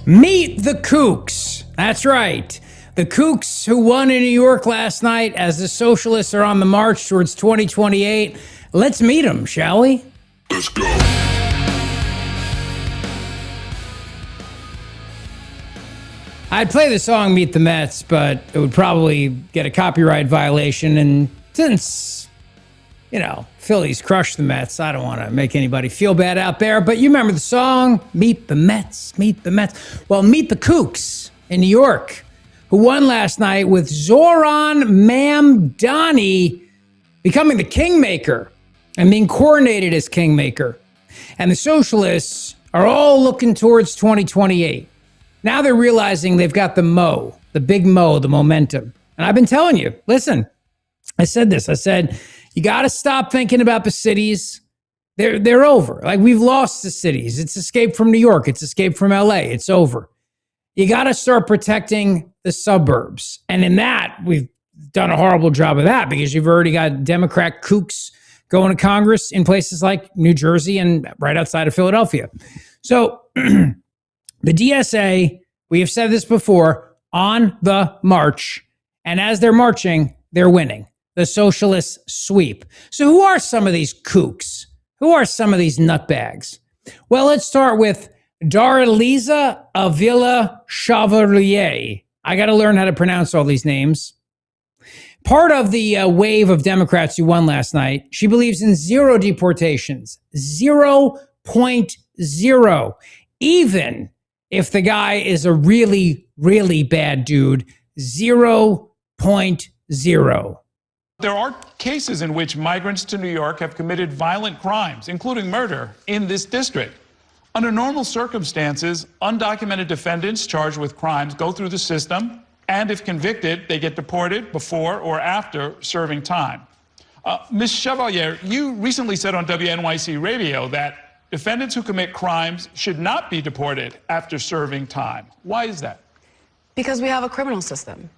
Meet the kooks. That's right. The kooks who won in New York last night as the socialists are on the march towards 2028. Let's meet them, shall we? Let's go. I'd play the song Meet the Mets, but it would probably get a copyright violation. And since, Phillies crushed the Mets, I don't want to make anybody feel bad out there. But you remember the song, Meet the Mets, Meet the Mets. Well, meet the kooks in New York, who won last night with Zohran Mamdani becoming the Kingmaker and being coronated as Kingmaker. And the socialists are all looking towards 2028. Now they're realizing they've got the big the momentum. And I've been telling you, listen, I said this. I said, you got to stop thinking about the cities. They're over. Like, we've lost the cities. It's escape from New York. It's escape from LA. It's over. You got to start protecting the suburbs. And in that, we've done a horrible job of that because you've already got Democrat kooks going to Congress in places like New Jersey and right outside of Philadelphia. So the DSA, we have said this before, on the march. And as they're marching, they're winning. The socialists sweep. So who are some of these kooks? Who are some of these nutbags? Well, let's start with Darlisa Avila-Shavarier. I got to learn how to pronounce all these names. Part of the wave of Democrats who won last night, she believes in zero deportations. 0.0. Even if the guy is a really, really bad dude, 0.0. There are cases in which migrants to New York have committed violent crimes, including murder, in this district. Under normal circumstances, undocumented defendants charged with crimes go through the system, and if convicted, they get deported before or after serving time. Ms. Shavarier, you recently said on WNYC Radio that defendants who commit crimes should not be deported after serving time. Why is that? Because we have a criminal system.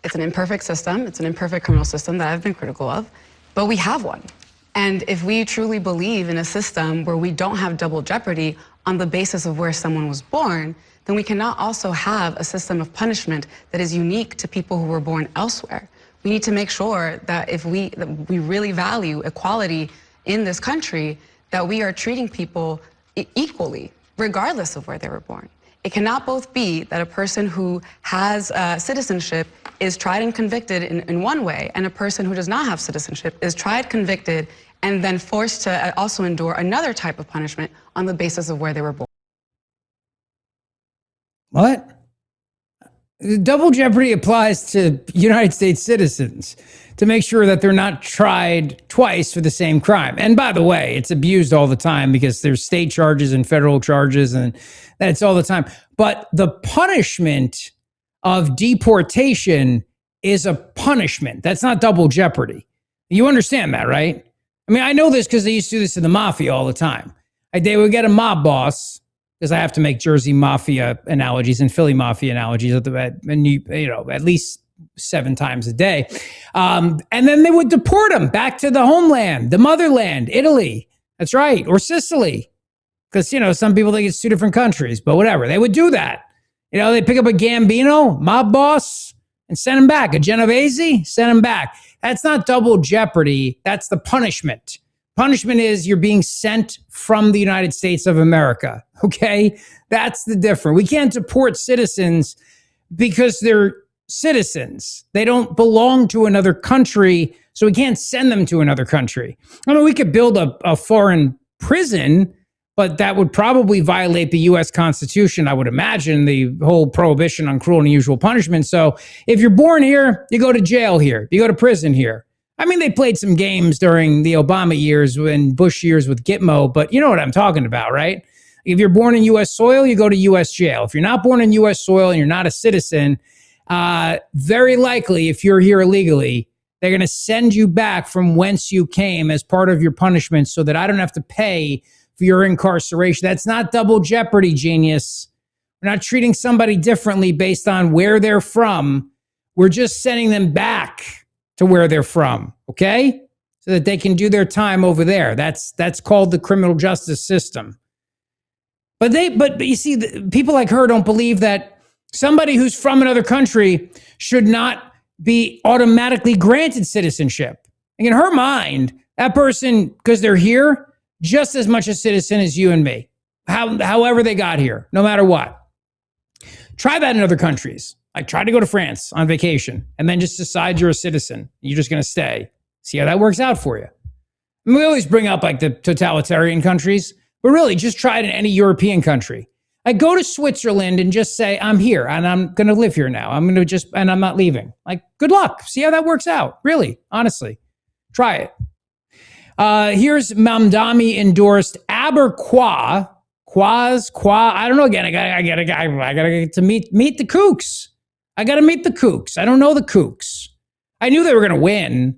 It's an imperfect system. It's an imperfect criminal system that I've been critical of, but we have one. And if we truly believe in a system where we don't have double jeopardy on the basis of where someone was born, then we cannot also have a system of punishment that is unique to people who were born elsewhere. We need to make sure that if we really value equality in this country, that we are treating people equally, regardless of where they were born. It cannot both be that a person who has citizenship is tried and convicted in one way, and a person who does not have citizenship is tried, convicted, and then forced to also endure another type of punishment on the basis of where they were born. What? Double jeopardy applies to United States citizens to make sure that they're not tried twice for the same crime. And by the way, it's abused all the time because there's state charges and federal charges, and that's all the time. But the punishment of deportation is a punishment. That's not double jeopardy. You understand that, right? I mean, I know this because they used to do this in the mafia all the time. They would get a mob boss, because I have to make Jersey mafia analogies and Philly mafia analogies at least 7 times a day. And then they would deport them back to the homeland, the motherland, Italy. That's right. Or Sicily. Because, some people think it's 2 different countries, but whatever. They would do that. They pick up a Gambino, mob boss, and send him back. A Genovese, send him back. That's not double jeopardy. That's the punishment. Punishment is you're being sent from the United States of America. Okay? That's the difference. We can't deport citizens because they're citizens. They don't belong to another country, so we can't send them to another country. I mean, we could build a foreign prison, but that would probably violate the U.S. Constitution, I would imagine, the whole prohibition on cruel and unusual punishment. So if you're born here, you go to jail here. You go to prison here. I mean, they played some games during the Obama years and Bush years with Gitmo, but you know what I'm talking about, right? If you're born in U.S. soil, you go to U.S. jail. If you're not born in U.S. soil and you're not a citizen, very likely, if you're here illegally, they're going to send you back from whence you came as part of your punishment so that I don't have to pay for your incarceration. That's not double jeopardy, genius. We're not treating somebody differently based on where they're from. We're just sending them back to where they're from, okay? So that they can do their time over there. That's called the criminal justice system. But you see, people like her don't believe that somebody who's from another country should not be automatically granted citizenship. Like in her mind, that person, because they're here, just as much a citizen as you and me, however they got here, no matter what. Try that in other countries. Like try to go to France on vacation and then just decide you're a citizen. You're just going to stay. See how that works out for you. And we always bring up like the totalitarian countries, but really just try it in any European country. Like go to Switzerland and just say, I'm here and I'm going to live here now. And I'm not leaving. Like good luck. See how that works out. Really, honestly, try it. Here's Mamdani endorsed Aberquah. I don't know. Again, I gotta get to meet the kooks. I gotta meet the kooks. I don't know the kooks. I knew they were gonna win.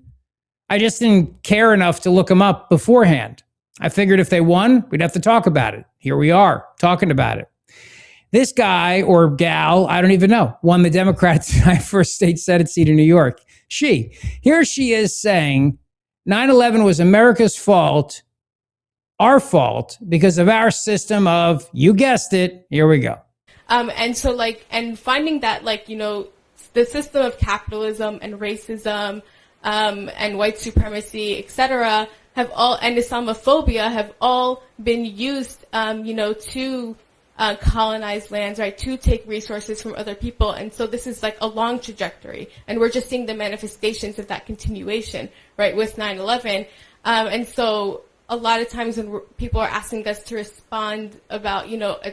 I just didn't care enough to look them up beforehand. I figured if they won, we'd have to talk about it. Here we are talking about it. This guy or gal, I don't even know, won the Democrats' first state Senate seat in New York. Here she is saying 9/11 was America's fault. Our fault because of our system of, you guessed it, here we go. And so and finding that the system of capitalism and racism and white supremacy, etc., have all, and Islamophobia have all been used, to colonize lands, right, to take resources from other people. And so this is like a long trajectory. And we're just seeing the manifestations of that continuation, right, with 9/11. And so a lot of times when people are asking us to respond about,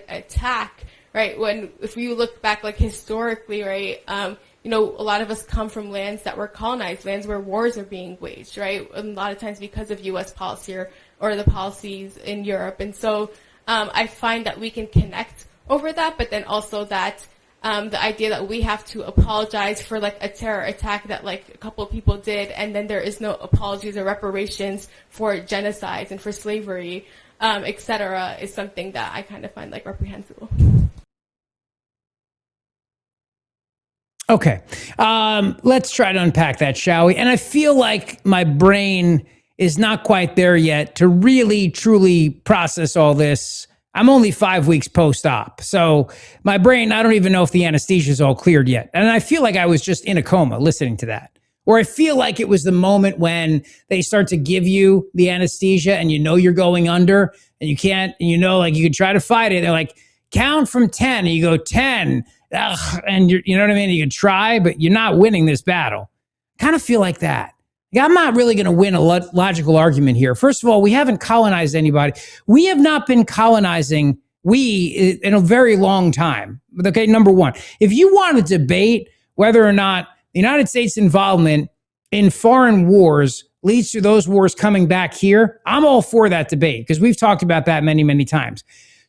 attack, right? If you look back, historically, right, a lot of us come from lands that were colonized, lands where wars are being waged, right? And a lot of times because of U.S. policy or the policies in Europe. And so I find that we can connect over that, but then also that the idea that we have to apologize for a terror attack that a couple of people did, and then there is no apologies or reparations for genocides and for slavery, etc., is something that I kind of find reprehensible. Okay, let's try to unpack that, shall we? And I feel like my brain is not quite there yet to really, truly process all this. I'm only 5 weeks post-op. So my brain, I don't even know if the anesthesia is all cleared yet. And I feel like I was just in a coma listening to that. Or I feel like it was the moment when they start to give you the anesthesia and you're going under and you can't, and you could try to fight it. They're like, count from 10. And you go 10. Ugh, and you know what I mean? You could try, but you're not winning this battle. Kind of feel like that. I'm not really going to win a logical argument here. First of all, we haven't colonized anybody. We have not been colonizing in a very long time. Okay, number one, if you want to debate whether or not the United States involvement in foreign wars leads to those wars coming back here, I'm all for that debate because we've talked about that many, many times.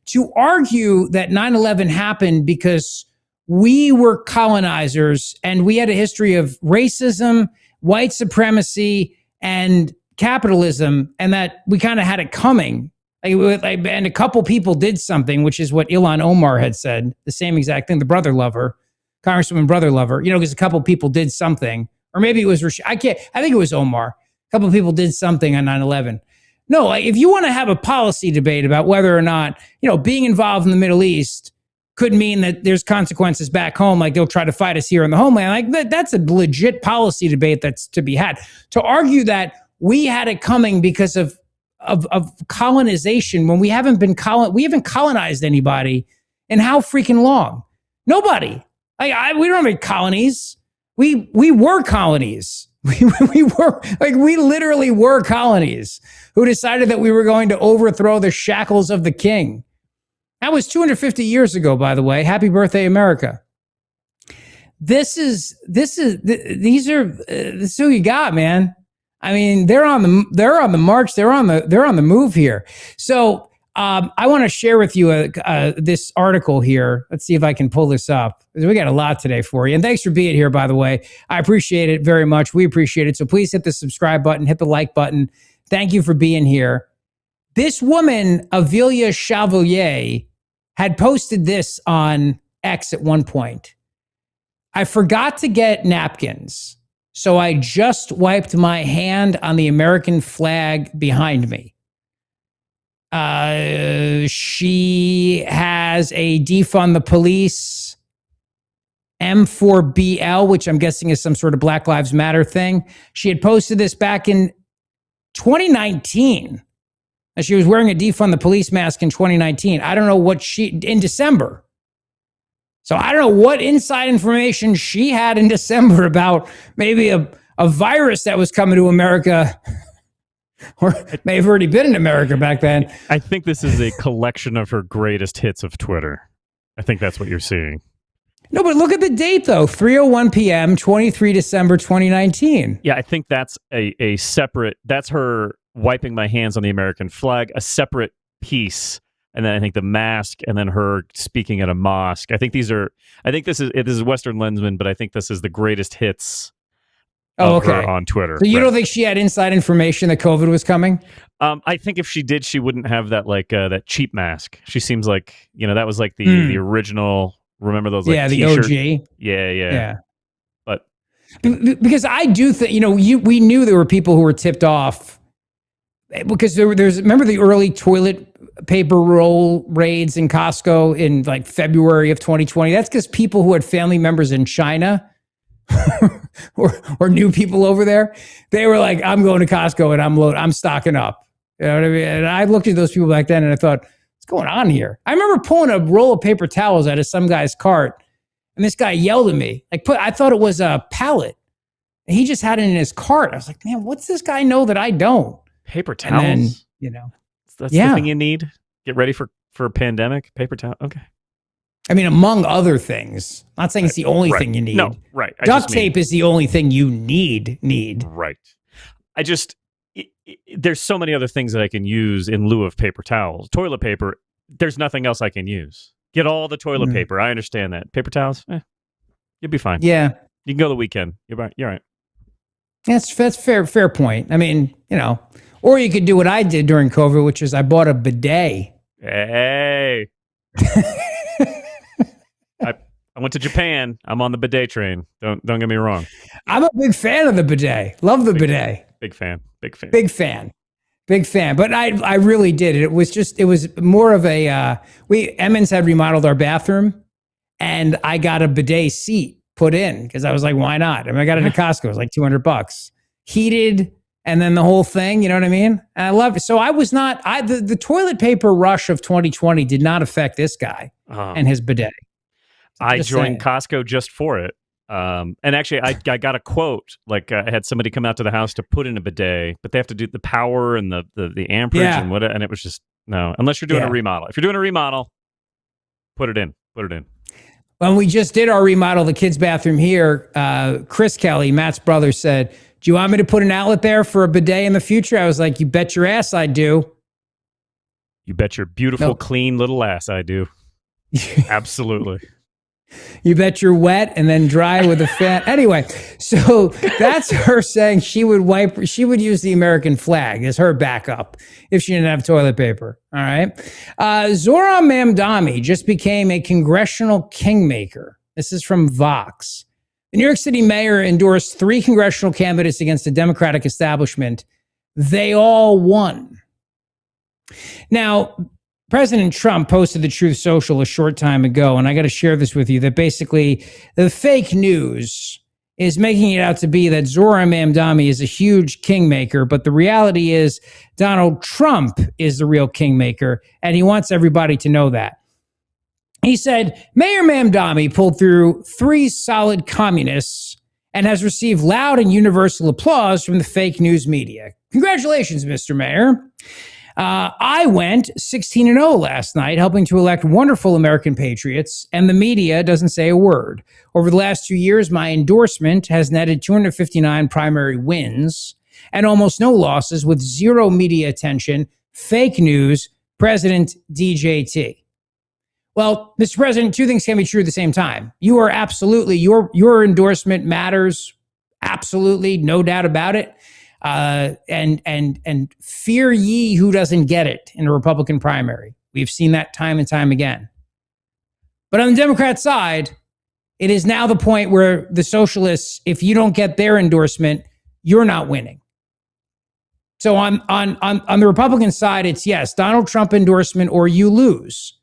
To argue that 9/11 happened because we were colonizers and we had a history of racism, white supremacy, and capitalism, and that we kind of had it coming. And a couple people did something, which is what Ilhan Omar had said, the same exact thing, the brother lover, Congresswoman brother lover, because a couple people did something. Or maybe it was I think it was Omar. A couple of people did something on 9/11. No, if you want to have a policy debate about whether or not, being involved in the Middle East could mean that there's consequences back home, like they'll try to fight us here in the homeland. That's a legit policy debate that's to be had. To argue that we had it coming because of colonization when we haven't colonized anybody in how freaking long? Nobody. We don't have any colonies. We were colonies. We literally were colonies who decided that we were going to overthrow the shackles of the king. That was 250 years ago, by the way. Happy birthday, America. This is who you got, man. I mean, they're on the march. They're on the move here. So I want to share with you this article here. Let's see if I can pull this up. We got a lot today for you. And thanks for being here, by the way. I appreciate it very much. We appreciate it. So please hit the subscribe button, hit the like button. Thank you for being here. This woman, Avila-Shavarier, had posted this on X at one point. I forgot to get napkins, so I just wiped my hand on the American flag behind me. She has a defund the police M4BL, which I'm guessing is some sort of Black Lives Matter thing. She had posted this back in 2019. And she was wearing a defund the police mask in 2019. I don't know what in December. So I don't know what inside information she had in December about maybe a virus that was coming to America, or may have already been in America back then. I think this is a collection of her greatest hits of Twitter. I think that's what you're seeing. No, but look at the date, though. 3:01 p.m., 23 December 2019. Yeah, I think that's a separate, that's her wiping my hands on the American flag, a separate piece. And then I think the mask, and then her speaking at a mosque. I think this is Western Lensman, but I think this is the greatest hits of her on Twitter. So you don't think she had inside information that COVID was coming? I think if she did, she wouldn't have that that cheap mask. She seems like, that was like the original. Remember those? Like, the t-shirt? OG. Yeah. But because I do think, we knew there were people who were tipped off because remember the early toilet paper roll raids in Costco in like February of 2020? That's because people who had family members in China or knew people over there, they were like, I'm going to Costco and I'm stocking up. You know what I mean? And I looked at those people back then and I thought, what's going on here? I remember pulling a roll of paper towels out of some guy's cart, and this guy yelled at me. I thought it was a pallet. And he just had it in his cart. I was like, man, what's this guy know that I don't? Paper towels? And then, that's the thing you need? Get ready for a pandemic? Paper towel? Okay. I mean, among other things. I'm not saying it's the only thing you need. No, right. Duct tape is the only thing you need. Right. There's so many other things that I can use in lieu of paper towels. Toilet paper, there's nothing else I can use. Get all the toilet paper. I understand that. Paper towels, you'll be fine. Yeah. You can go the weekend. You're right. You're right. That's fair point. I mean, or you could do what I did during COVID, which is I bought a bidet. Hey. I went to Japan. I'm on the bidet train. Don't get me wrong. I'm a big fan of the bidet. Love the bidet. Big fan. But I really did. It was more of a, Emmons had remodeled our bathroom, and I got a bidet seat put in because I was like, why not? I mean, I got it at Costco. It was like $200, heated, and then the whole thing, you know what I mean? And I loved it. So I was not, the toilet paper rush of 2020 did not affect this guy and his bidet. I joined Costco just for it. And actually, I got a quote. Like, I had somebody come out to the house to put in a bidet, but they have to do the power and the amperage and what. And it was just, no. Unless you're doing a remodel. If you're doing a remodel, put it in. When we just did our remodel, the kids' bathroom here, Chris Kelly, Matt's brother, said, do you want me to put an outlet there for a bidet in the future? I was like, you bet your ass I do. You bet your beautiful, clean little ass I do. Absolutely. You bet you're wet and then dry with a fan. Anyway, so that's her saying she would use the American flag as her backup if she didn't have toilet paper. All right. Zohran Mamdani just became a congressional kingmaker. This is from Vox. The New York City mayor endorsed 3 congressional candidates against the Democratic establishment. They all won. Now, President Trump posted the Truth Social a short time ago, and I got to share this with you, that basically the fake news is making it out to be that Zohran Mamdani is a huge kingmaker, but the reality is Donald Trump is the real kingmaker, and he wants everybody to know that. He said, Mayor Mamdani pulled through 3 solid communists and has received loud and universal applause from the fake news media. Congratulations, Mr. Mayor. I went 16-0 last night, helping to elect wonderful American patriots, and the media doesn't say a word. Over the last 2 years, my endorsement has netted 259 primary wins and almost no losses with 0 media attention. Fake news, President DJT. Well, Mr. President, 2 things can be true at the same time. You are absolutely, your endorsement matters. Absolutely, no doubt about it. And fear ye who doesn't get it in a Republican primary. We've seen that time and time again. But on the Democrat side, it is now the point where the socialists, if you don't get their endorsement, you're not winning. So on the Republican side, it's yes, Donald Trump endorsement or you lose.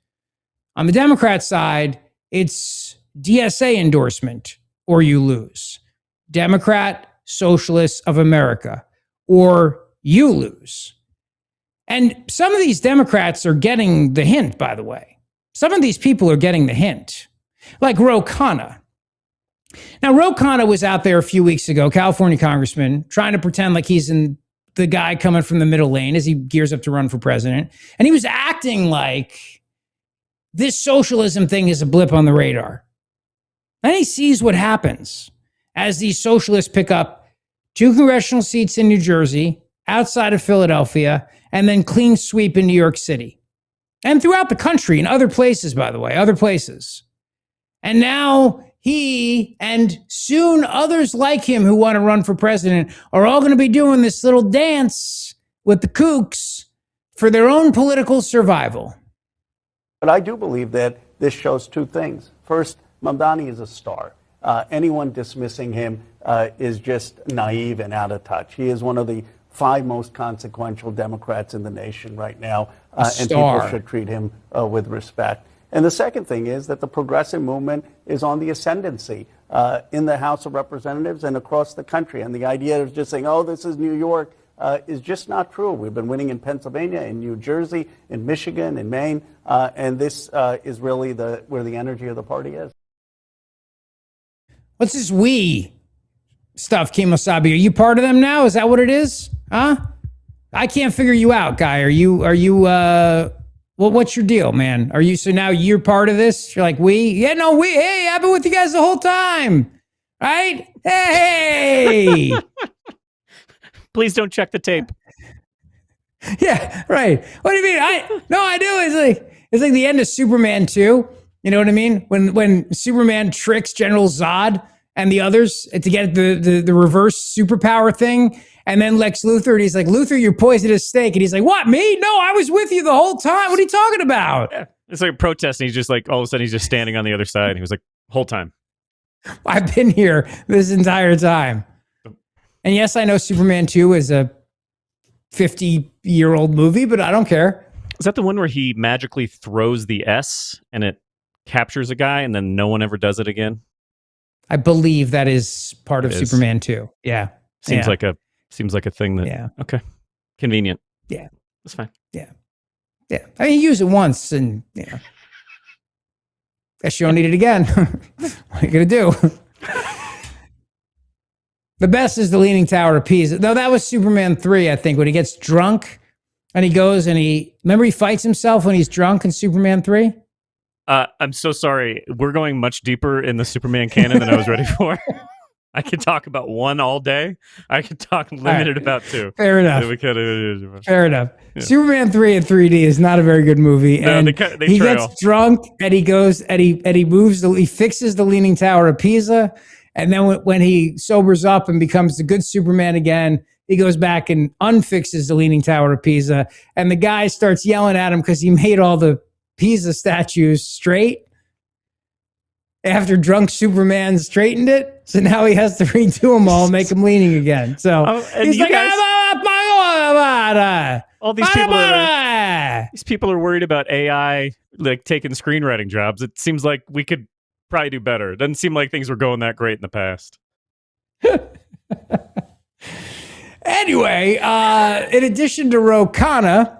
On the Democrat side, it's DSA endorsement or you lose. Democrat Socialists of America or you lose. And some of these Democrats are getting the hint, by the way. Some of these people are getting the hint. Like Khanna. Now, Khanna was out there a few weeks ago, California congressman, trying to pretend like he's the guy coming from the middle lane as he gears up to run for president. And he was acting like this socialism thing is a blip on the radar. Then he sees what happens as these socialists pick up 2 congressional seats in New Jersey, outside of Philadelphia, and then clean sweep in New York City. And throughout the country, in other places, by the way, other places. And now he and soon others like him who want to run for president are all going to be doing this little dance with the kooks for their own political survival. But I do believe that this shows 2 things. First, Mamdani is a star. Anyone dismissing him is just naive and out of touch. He is one of the 5 most consequential Democrats in the nation right now, and people should treat him with respect. And the second thing is that the progressive movement is on the ascendancy in the House of Representatives and across the country. And the idea of just saying, oh, this is New York, is just not true. We've been winning in Pennsylvania, in New Jersey, in Michigan, in Maine, and this is really where the energy of the party is. What's this we stuff, Kemosabe? Are you part of them now? Is that what it is? Huh? I can't figure you out, guy. Are you well, what's your deal, man? Are you, so now you're part of this? You're like, we? Yeah, no, we. Hey, I've been with you guys the whole time. Right? Hey! Please don't check the tape. Yeah, right. What do you mean? I do. It's like the end of Superman 2. You know what I mean? When Superman tricks General Zod and the others to get the reverse superpower thing. And then Lex Luthor, and he's like, Luthor, you're poisonous snake. And he's like, what, me? No, I was with you the whole time. What are you talking about? Yeah. It's like a protest, and he's just like, all of a sudden, he's just standing on the other side. And he was like, whole time. I've been here this entire time. And yes, I know Superman 2 is a 50-year-old movie, but I don't care. Is that the one where he magically throws the S and it captures a guy and then no one ever does it again? I believe that is part of Superman 2. Yeah. Seems like a thing that, yeah. Okay. Convenient. Yeah. That's fine. Yeah. Yeah. I mean, you use it once and, you know, guess you don't need it again. What are you going to do? The best is the Leaning Tower of Pisa. No, that was Superman 3, I think, when he gets drunk and he goes and remember he fights himself when he's drunk in Superman 3? I'm so sorry. We're going much deeper in the Superman canon than I was ready for. I could talk about 1 all day. I could talk limited about 2. Fair enough. Fair enough. Yeah. Superman 3 in 3D is not a very good movie. No, and he gets drunk and he goes and he fixes the Leaning Tower of Pisa. And then when he sobers up and becomes the good Superman again, he goes back and unfixes the Leaning Tower of Pisa. And the guy starts yelling at him because he made all the Pisa statues straight after drunk Superman straightened it. So now he has to redo them all and make them leaning again. So he's like, all these people are worried about AI like taking screenwriting jobs. It seems like we could probably do better. It doesn't seem like things were going that great in the past. Anyway, in addition to Khanna,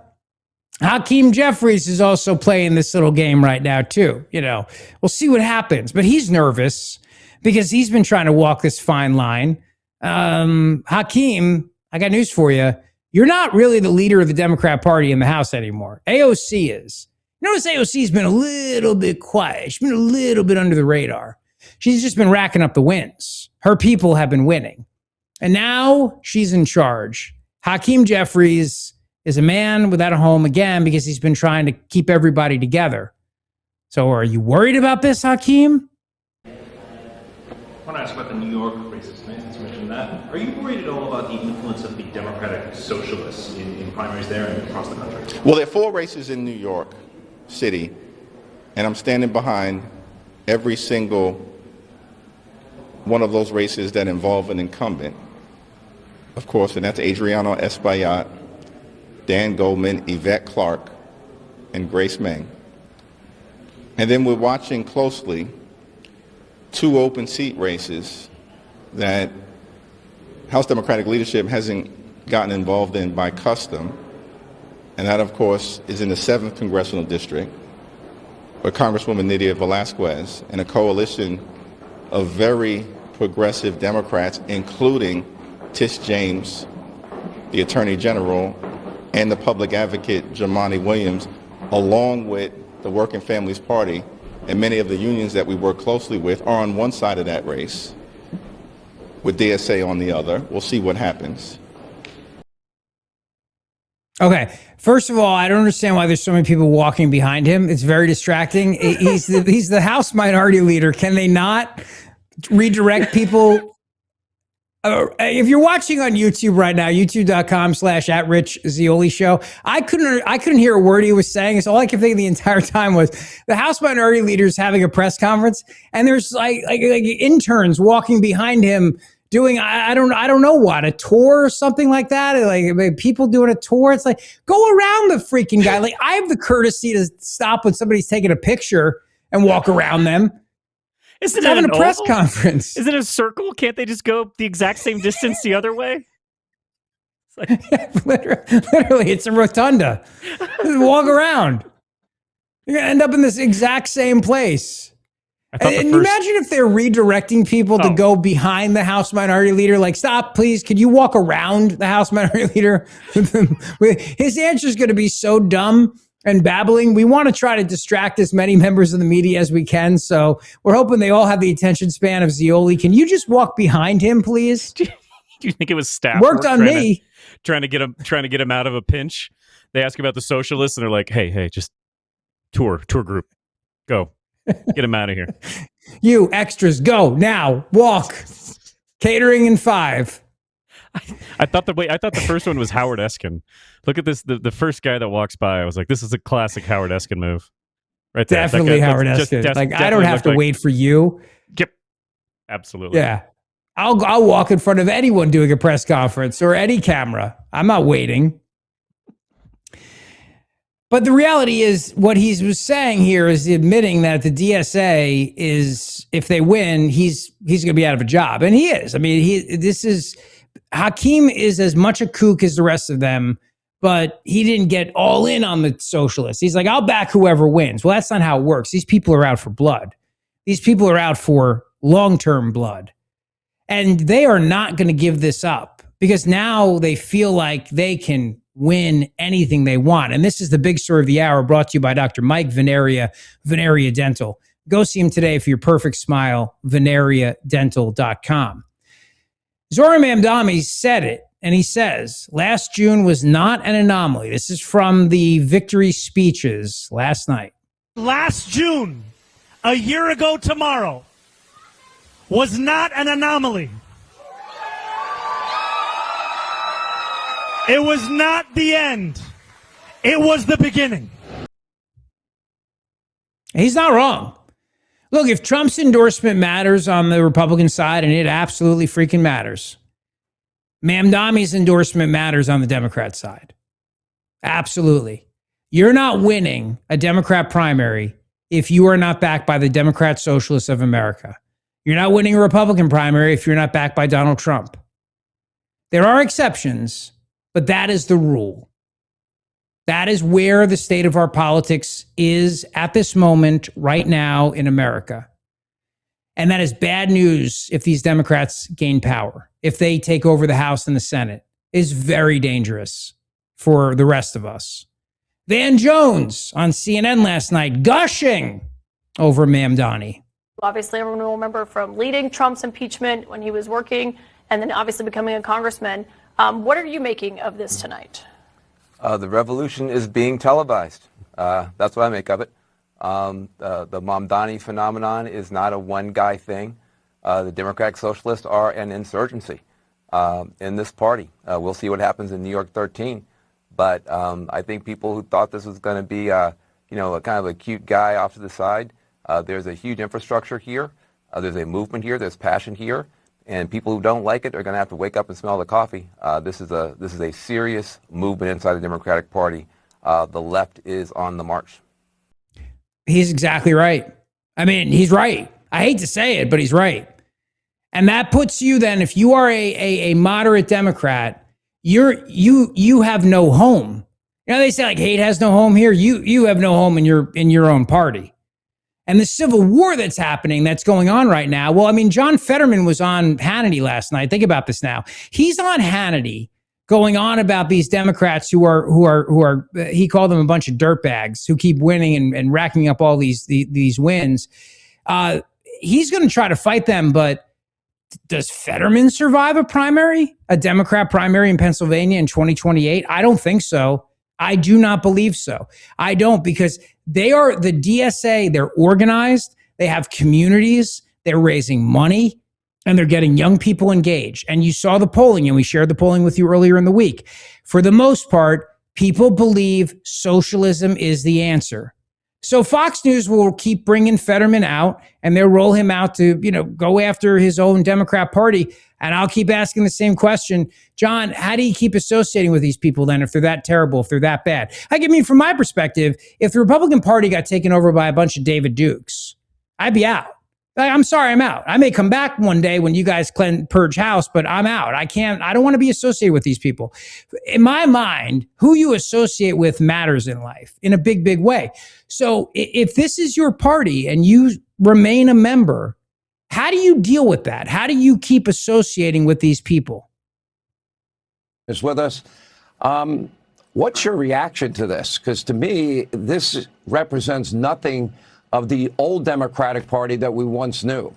Hakeem Jeffries is also playing this little game right now too. You know, we'll see what happens, but he's nervous because he's been trying to walk this fine line. Hakeem, I got news for you. You're not really the leader of the Democrat Party in the House anymore. AOC is. Notice AOC's been a little bit quiet. She's been a little bit under the radar. She's just been racking up the wins. Her people have been winning. And now she's in charge. Hakeem Jeffries is a man without a home again because he's been trying to keep everybody together. So are you worried about this, Hakeem? I want to ask about the New York races, since you mentioned that. Are you worried at all about the influence of the Democratic Socialists in primaries there and across the country? Well, there are 4 races in New York City, and I'm standing behind every single one of those races that involve an incumbent. of course, and that's Adriano Espaillat, Dan Goldman, Yvette Clark, and Grace Meng. And then we're watching closely two open seat races that House Democratic leadership hasn't gotten involved in by custom. And that, of course, is in the 7th Congressional District, where Congresswoman Nydia Velázquez and a coalition of very progressive Democrats, including Tish James, the Attorney General, and the public advocate, Jumaane Williams, along with the Working Families Party and many of the unions that we work closely with, are on one side of that race, with DSA on the other. We'll see what happens. Okay. First of all, I don't understand why there's so many people walking behind him. It's very distracting. He's the House Minority Leader. Can they not redirect people? If you're watching on YouTube right now, youtube.com/@RichZeoli show, I couldn't hear a word he was saying. So all I could think the entire time was the House Minority Leader is having a press conference, and there's like interns walking behind him doing I don't know what, a tour or something like that. Like people doing a tour. It's like, go around the freaking guy. Like, I have the courtesy to stop when somebody's taking a picture and walk around them. Isn't having it a press conference? Is it a circle? Can't they just go the exact same distance the other way? It's like literally, it's a rotunda. Just walk around. You're gonna end up in this exact same place. And imagine if they're redirecting people to go behind the House Minority Leader. Like, stop, please. Could you walk around the House Minority Leader? His answer is going to be so dumb and babbling. We want to try to distract as many members of the media as we can. So we're hoping they all have the attention span of Zeoli. Can you just walk behind him, please? Do you think it was staff worked on me? Trying to get him out of a pinch. They ask about the Socialists, and they're like, "Hey, just tour group, go." Get him out of here. You extras, go now. Walk. Catering in 5. I thought the first one was Howard Eskin. Look at this. The first guy that walks by, I was like, this is a classic Howard Eskin move. Right there. Definitely Howard Eskin. Like, I don't have to wait for you. Yep. Absolutely. Yeah. I'll walk in front of anyone doing a press conference or any camera. I'm not waiting. But the reality is, what he was saying here is admitting that the DSA is, if they win, he's going to be out of a job, and he is. I mean, Hakeem is as much a kook as the rest of them, but he didn't get all in on the Socialists. He's like, I'll back whoever wins. Well, that's not how it works. These people are out for blood. These people are out for long-term blood, and they are not going to give this up because now they feel like they can win anything they want. And this is the big story of the hour, brought to you by Dr. Mike Veneria, Veneria Dental. Go see him today for your perfect smile, veneriadental.com. Zohran Mamdani said it, and he says, last June was not an anomaly. This is from the victory speeches last night. Last June, a year ago tomorrow, was not an anomaly. It was not the end. It was the beginning. He's not wrong. Look, if Trump's endorsement matters on the Republican side, and it absolutely freaking matters, Mamdani's endorsement matters on the Democrat side. Absolutely. You're not winning a Democrat primary if you are not backed by the Democrat Socialists of America. You're not winning a Republican primary if you're not backed by Donald Trump. There are exceptions, but that is the rule. That is where the state of our politics is at this moment right now in America. And that is bad news if these Democrats gain power. If they take over the House and the Senate, is very dangerous for the rest of us. Van Jones on CNN last night gushing over Mamdani. Obviously, everyone will remember from leading Trump's impeachment when he was working and then obviously becoming a congressman. What are you making of this tonight? The revolution is being televised. That's what I make of it. The Mamdani phenomenon is not a one-guy thing. The Democratic Socialists are an insurgency in this party. We'll see what happens in New York 13. But I think people who thought this was going to be, a kind of a cute guy off to the side, there's a huge infrastructure here. There's a movement here. There's passion here. and people who don't like it are going to have to wake up and smell the coffee. This is a serious movement inside the Democratic Party. The left is on the march. He's exactly right. I mean, he's right. I hate to say it, but he's right. And that puts you then, if you are a moderate Democrat, you have no home. You know, they say like hate has no home here. You have no home in your own party. And the civil war that's happening, that's going on right now. Well, I mean, John Fetterman was on Hannity last night. Think about this now. He's on Hannity going on about these Democrats who are he called them a bunch of dirtbags who keep winning and racking up all these wins. He's going to try to fight them, but does Fetterman survive a Democrat primary in Pennsylvania in 2028? I don't think so. I do not believe so. I don't, because they are the DSA. They're organized. They have communities. They're raising money, and they're getting young people engaged. And you saw the polling, and we shared the polling with you earlier in the week. For the most part, people believe socialism is the answer. So Fox News will keep bringing Fetterman out, and they'll roll him out to, go after his own Democrat Party. And I'll keep asking the same question. John, how do you keep associating with these people then if they're that terrible, if they're that bad? I mean, from my perspective, if the Republican Party got taken over by a bunch of David Dukes, I'd be out. I'm sorry, I'm out. I may come back one day when you guys purge house, but I'm out. I don't want to be associated with these people. In my mind, who you associate with matters in life in a big, big way. So if this is your party and you remain a member, how do you deal with that? How do you keep associating with these people? Is with us. What's your reaction to this? Because to me, this represents nothing of the old Democratic Party that we once knew.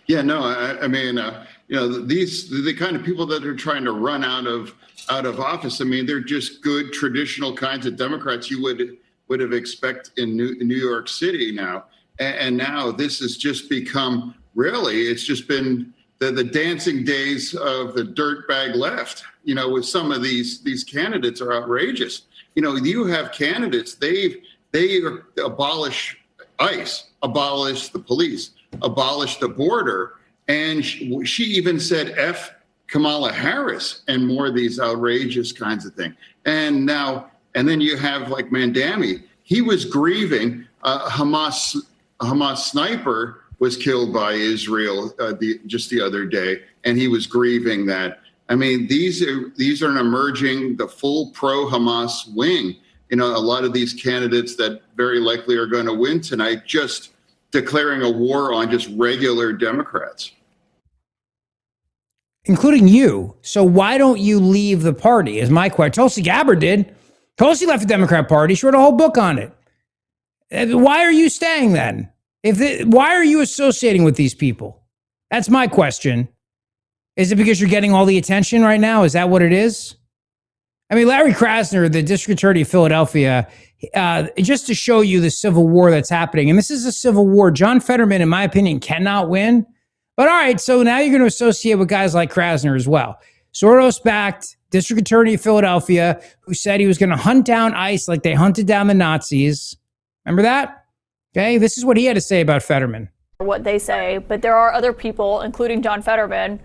Yeah, no, I mean, the kind of people that are trying to run out of office. I mean, they're just good traditional kinds of Democrats you would have expected in New York City now. And now this has just become, really, it's just been the dancing days of the dirtbag left. With some of these candidates are outrageous. You have candidates, they abolish ICE, abolish the police, abolish the border. And she even said F Kamala Harris and more of these outrageous kinds of things. And then you have like Mamdani. He was grieving a Hamas sniper was killed by Israel just the other day, and he was grieving that. I mean, these are emerging the full pro-Hamas wing. A lot of these candidates that very likely are going to win tonight just declaring a war on just regular Democrats. Including you. So why don't you leave the party, is my question. Tulsi Gabbard did. Tulsi left the Democrat Party. She wrote a whole book on it. Why are you staying then? Why are you associating with these people? That's my question. Is it because you're getting all the attention right now? Is that what it is? I mean, Larry Krasner, the district attorney of Philadelphia, just to show you the civil war that's happening, and this is a civil war. John Fetterman, in my opinion, cannot win. But all right, so now you're going to associate with guys like Krasner as well. Soros-backed district attorney of Philadelphia, who said he was going to hunt down ICE like they hunted down the Nazis. Remember that? Okay, this is what he had to say about Fetterman. What they say, but there are other people, including John Fetterman,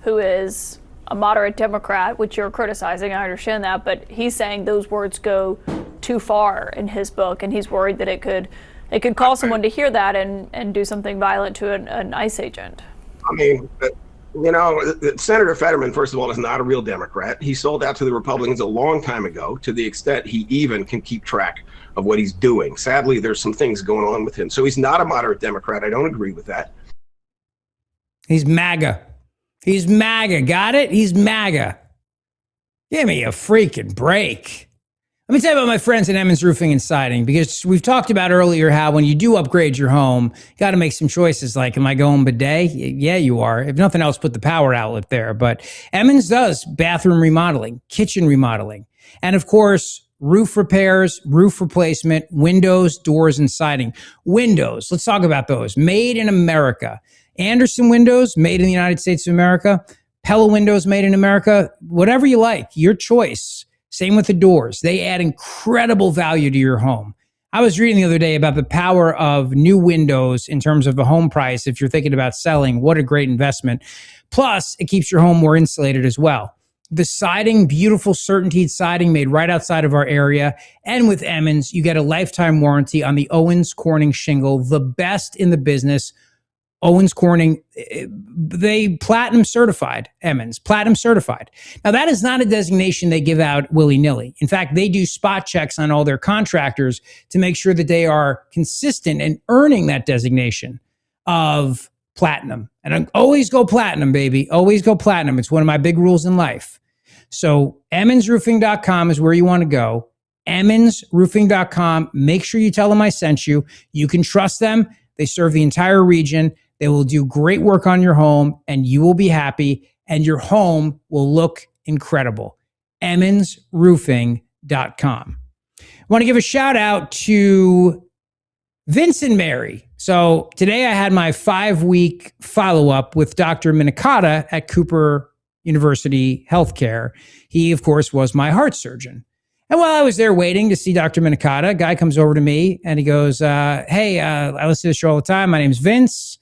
who is a moderate Democrat, which you're criticizing. I understand that, but he's saying those words go too far in his book, and he's worried that it could cause someone to hear that and do something violent to an ICE agent. I mean, Senator Fetterman, first of all, is not a real Democrat. He sold out to the Republicans a long time ago, to the extent he even can keep track of what he's doing. Sadly, there's some things going on with him. So he's not a moderate Democrat. I don't agree with that. He's MAGA. He's MAGA. Got it? He's MAGA. Give me a freaking break. Let me tell you about my friends at Emmons Roofing and Siding, because we've talked about earlier how when you do upgrade your home, you got to make some choices like, am I going bidet? Yeah, you are. If nothing else, put the power outlet there. But Emmons does bathroom remodeling, kitchen remodeling, and of course, roof repairs, roof replacement, windows, doors, and siding. Windows, let's talk about those. Made in America. Anderson windows, made in the United States of America. Pella windows, made in America. Whatever you like, your choice. Same with the doors. They add incredible value to your home. I was reading the other day about the power of new windows in terms of the home price. If you're thinking about selling, what a great investment. Plus, it keeps your home more insulated as well. The siding, beautiful CertainTeed siding made right outside of our area. And with Emmons, you get a lifetime warranty on the Owens Corning shingle, the best in the business. Owens Corning, they platinum certified, Emmons, platinum certified. Now, that is not a designation they give out willy-nilly. In fact, they do spot checks on all their contractors to make sure that they are consistent and earning that designation of platinum. And I always go platinum, baby. Always go platinum. It's one of my big rules in life. So emmonsroofing.com is where you want to go. emmonsroofing.com. Make sure you tell them I sent you. You can trust them. They serve the entire region. They will do great work on your home, and you will be happy, and your home will look incredible. emmonsroofing.com. I want to give a shout out to Vince and Mary. So today I had my 5-week follow-up with Dr. Minicata at Cooper University Healthcare. He, of course, was my heart surgeon. And while I was there waiting to see Dr. Minicata, a guy comes over to me and he goes, hey, I listen to the show all the time. My name's Vince.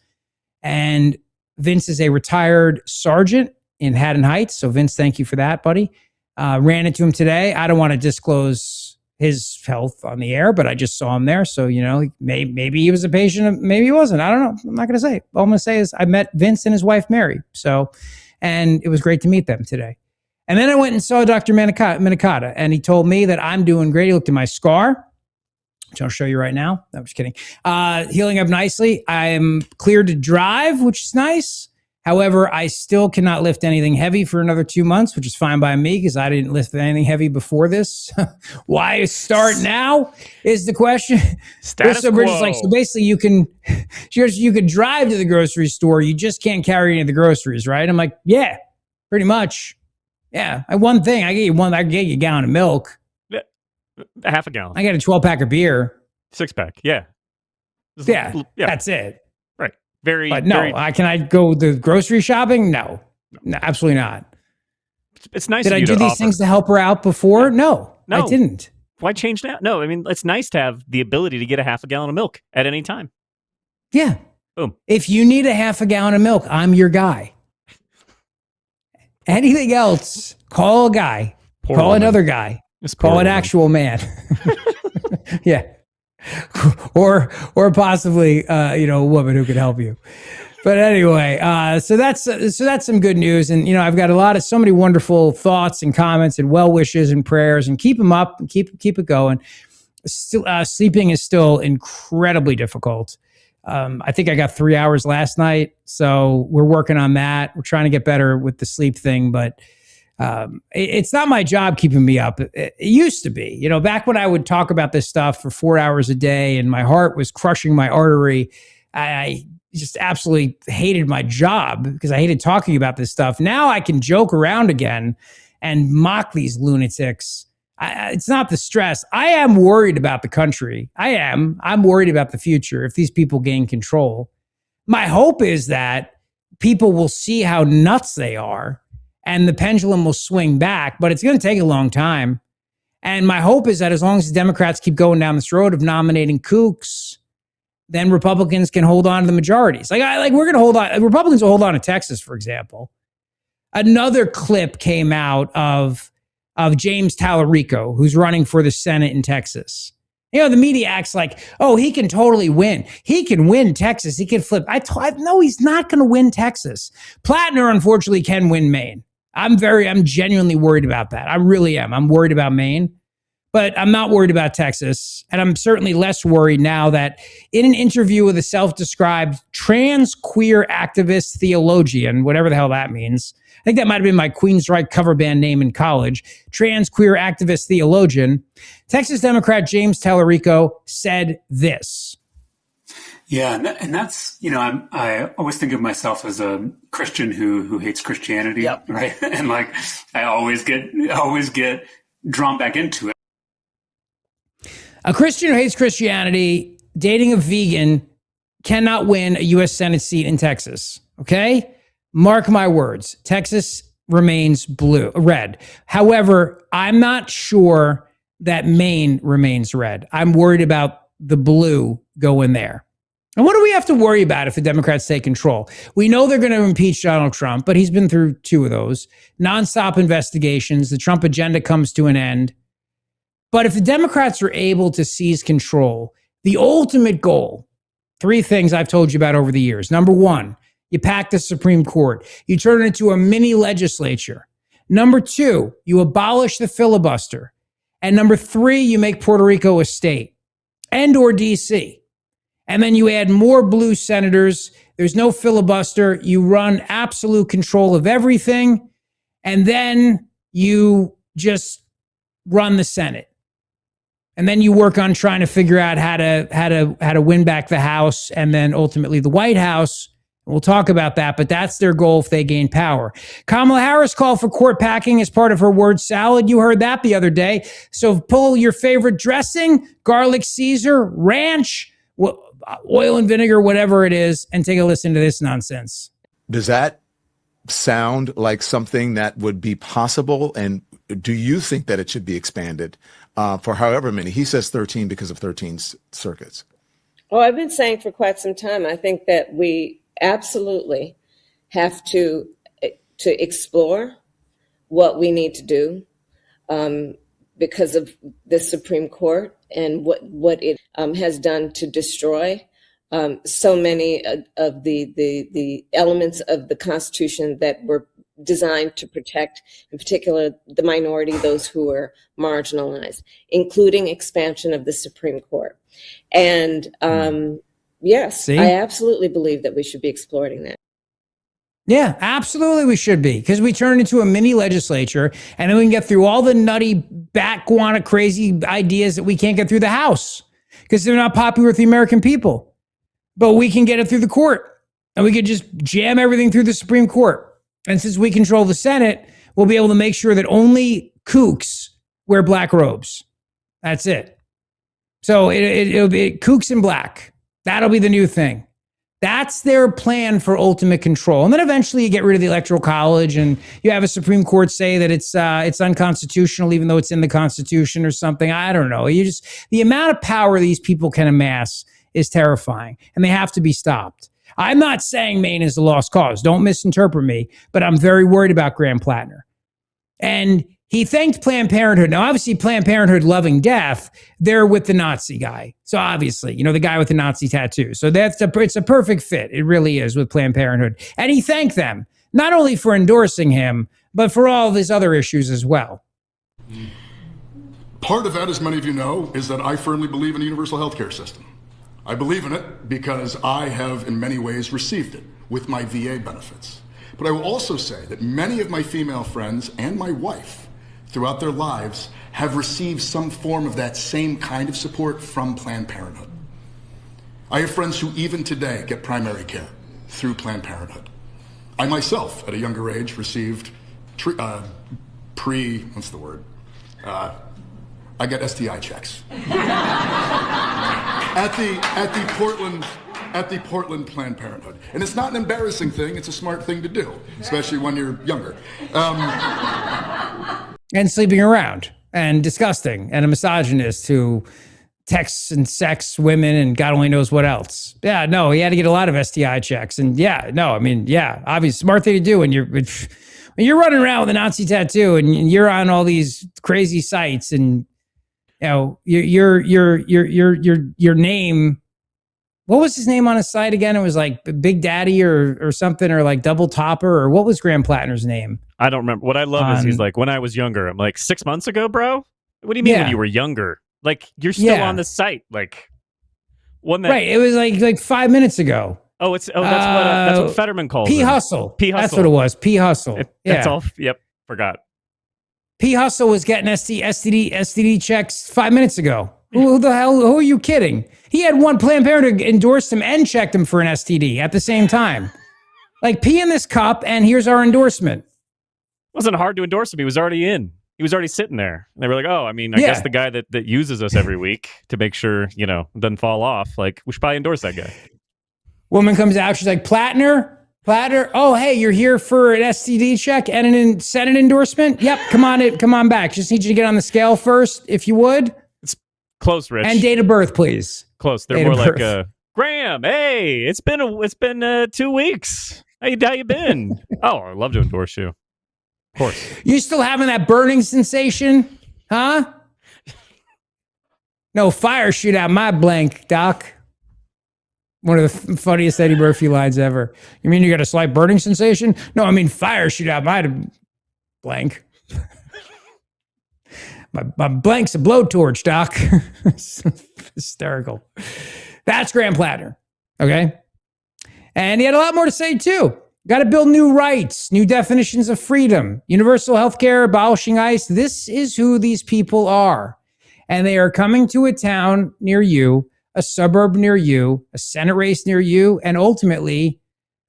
And Vince is a retired sergeant in Haddon Heights. So Vince, thank you for that, buddy. Ran into him today. I don't want to disclose his health on the air, but I just saw him there. So, you know, maybe he was a patient, maybe he wasn't. I don't know. I'm not going to say. All I'm going to say is I met Vince and his wife, Mary. So, and it was great to meet them today. And then I went and saw Dr. Minicata, and he told me that I'm doing great. He looked at my scar, which I'll show you right now. No, I'm just kidding. Healing up nicely. I'm cleared to drive, which is nice. However, I still cannot lift anything heavy for another 2 months, which is fine by me because I didn't lift anything heavy before this. Why start now is the question. Status so quo. Like, so basically you can drive to the grocery store. You just can't carry any of the groceries, right? I'm like, yeah, pretty much. Yeah, one thing. I get you a gallon of milk. Yeah, half a gallon. I got a 12-pack of beer. 6-pack, yeah. Yeah, that's it. Right. Very, but no, can I go the grocery shopping? No, absolutely not. It's nice. Did I do these things to help her out before? No, I didn't. Why change now? No, I mean, it's nice to have the ability to get a half a gallon of milk at any time. Yeah. Boom. If you need a half a gallon of milk, I'm your guy. Anything else, call a guy. Call another guy. Call an actual man. Yeah. Or possibly, a woman who could help you. But anyway, so that's some good news. And, I've got so many wonderful thoughts and comments and well wishes and prayers, and keep them up and keep it going. Still, sleeping is still incredibly difficult. I think I got 3 hours last night, so we're working on that. We're trying to get better with the sleep thing, but it's not my job keeping me up. It used to be, back when I would talk about this stuff for 4 hours a day and my heart was crushing my artery. I just absolutely hated my job because I hated talking about this stuff. Now I can joke around again and mock these lunatics. It's not the stress. I am worried about the country. I'm worried about the future if these people gain control. My hope is that people will see how nuts they are and the pendulum will swing back, but it's going to take a long time. And my hope is that as long as the Democrats keep going down this road of nominating kooks, then Republicans can hold on to the majorities. We're going to hold on. Republicans will hold on to Texas, for example. Another clip came out of James Tallarico, who's running for the Senate in Texas. The media acts like, oh, he can totally win. He can win Texas. He can flip. No, he's not going to win Texas. Plattner, unfortunately, can win Maine. I'm genuinely worried about that. I really am. I'm worried about Maine, but I'm not worried about Texas. And I'm certainly less worried now that in an interview with a self-described trans queer activist theologian, whatever the hell that means, I think that might have been my Queensryche cover band name in college, trans queer activist theologian, Texas Democrat James Tallarico said this. Yeah, and that's, I always think of myself as a Christian who hates Christianity, yep. Right? And I always get drawn back into it. A Christian who hates Christianity, dating a vegan, cannot win a U.S. Senate seat in Texas, okay? Mark my words, Texas remains red. However, I'm not sure that Maine remains red. I'm worried about the blue going there. And what do we have to worry about if the Democrats take control? We know they're going to impeach Donald Trump, but he's been through 2 of those. Nonstop investigations. The Trump agenda comes to an end. But if the Democrats are able to seize control, the ultimate goal, 3 things I've told you about over the years. Number 1, you pack the Supreme Court. You turn it into a mini legislature. Number 2, you abolish the filibuster. And number 3, you make Puerto Rico a state and or DC. And then you add more blue senators. There's no filibuster. You run absolute control of everything. And then you just run the Senate. And then you work on trying to figure out how to win back the House and then ultimately the White House. We'll talk about that, but that's their goal if they gain power. Kamala Harris called for court packing as part of her word salad. You heard that the other day. So pull your favorite dressing, garlic Caesar, ranch, oil and vinegar, whatever it is, and take a listen to this nonsense. Does that sound like something that would be possible? And do you think that it should be expanded for however many? He says 13 because of 13 circuits. Oh, I've been saying for quite some time, I think that we absolutely have to explore what we need to do because of the Supreme Court and what it has done to destroy so many of the elements of the Constitution that were designed to protect, in particular, the minority, those who are marginalized, including expansion of the Supreme Court. And yes, I absolutely believe that we should be exploring that. Yeah, absolutely we should be, because we turn into a mini legislature and then we can get through all the nutty, backguana, crazy ideas that we can't get through the House because they're not popular with the American people. But we can get it through the court and we could just jam everything through the Supreme Court. And since we control the Senate, we'll be able to make sure that only kooks wear black robes. That's it. So it'll be kooks in black. That'll be the new thing. That's their plan for ultimate control. And then eventually you get rid of the Electoral College and you have a Supreme Court say that it's unconstitutional, even though it's in the Constitution or something. I don't know. The amount of power these people can amass is terrifying and they have to be stopped. I'm not saying Maine is a lost cause. Don't misinterpret me, but I'm very worried about Graham Plattner. And he thanked Planned Parenthood. Now, obviously, Planned Parenthood loving death, they're with the Nazi guy. So obviously, the guy with the Nazi tattoo. So it's a perfect fit. It really is with Planned Parenthood. And he thanked them, not only for endorsing him, but for all of his other issues as well. Part of that, as many of you know, is that I firmly believe in a universal healthcare system. I believe in it because I have in many ways received it with my VA benefits. But I will also say that many of my female friends and my wife throughout their lives have received some form of that same kind of support from Planned Parenthood. I have friends who even today get primary care through Planned Parenthood. I myself, at a younger age, received I got STI checks at the Portland Planned Parenthood. And it's not an embarrassing thing, it's a smart thing to do, especially when you're younger. And sleeping around and disgusting and a misogynist who texts and sex women and God only knows what else. Yeah, no, he had to get a lot of STI checks. And obviously smart thing to do when you're running around with a Nazi tattoo and you're on all these crazy sites and your name. What was his name on his site again? It was like Big Daddy or something, or like Double Topper, or what was Graham Plattner's name? I don't remember. What I love is he's like, when I was younger, I'm like, 6 months ago, bro? What do you mean when you were younger? Like, you're still on the site. Like, right. It was like 5 minutes ago. That's what Fetterman calls P Hustle. P Hustle. That's what it was. P Hustle. That's all. Yep. Forgot. P Hustle was getting STD checks 5 minutes ago. Who the hell? Who are you kidding? He had one Planned Parenthood endorsed him and checked him for an STD at the same time. Like, pee in this cup, and here's our endorsement. It wasn't hard to endorse him. He was already in. He was already sitting there. And they were like, I guess the guy that uses us every week to make sure, doesn't fall off. Like, we should probably endorse that guy. Woman comes out. She's like, Plattner, Plattner, oh, hey, you're here for an STD check and an Senate endorsement? Yep, come on back. Just need you to get on the scale first, if you would. It's close, Rich. And date of birth, please. Close. They're Date more of like, birth. Graham, hey, it's been 2 weeks. How you been? Oh, I'd love to endorse you. Of course. You still having that burning sensation? Huh? No fire shoot out my blank, Doc. One of the funniest Eddie Murphy lines ever. You mean you got a slight burning sensation? No, I mean fire shoot out my blank. my blank's a blowtorch, Doc. Hysterical. That's Graham Plattner. Okay? And he had a lot more to say, too. Got to build new rights, new definitions of freedom, universal health care, abolishing ICE. This is who these people are. And they are coming to a town near you, a suburb near you, a Senate race near you, and ultimately,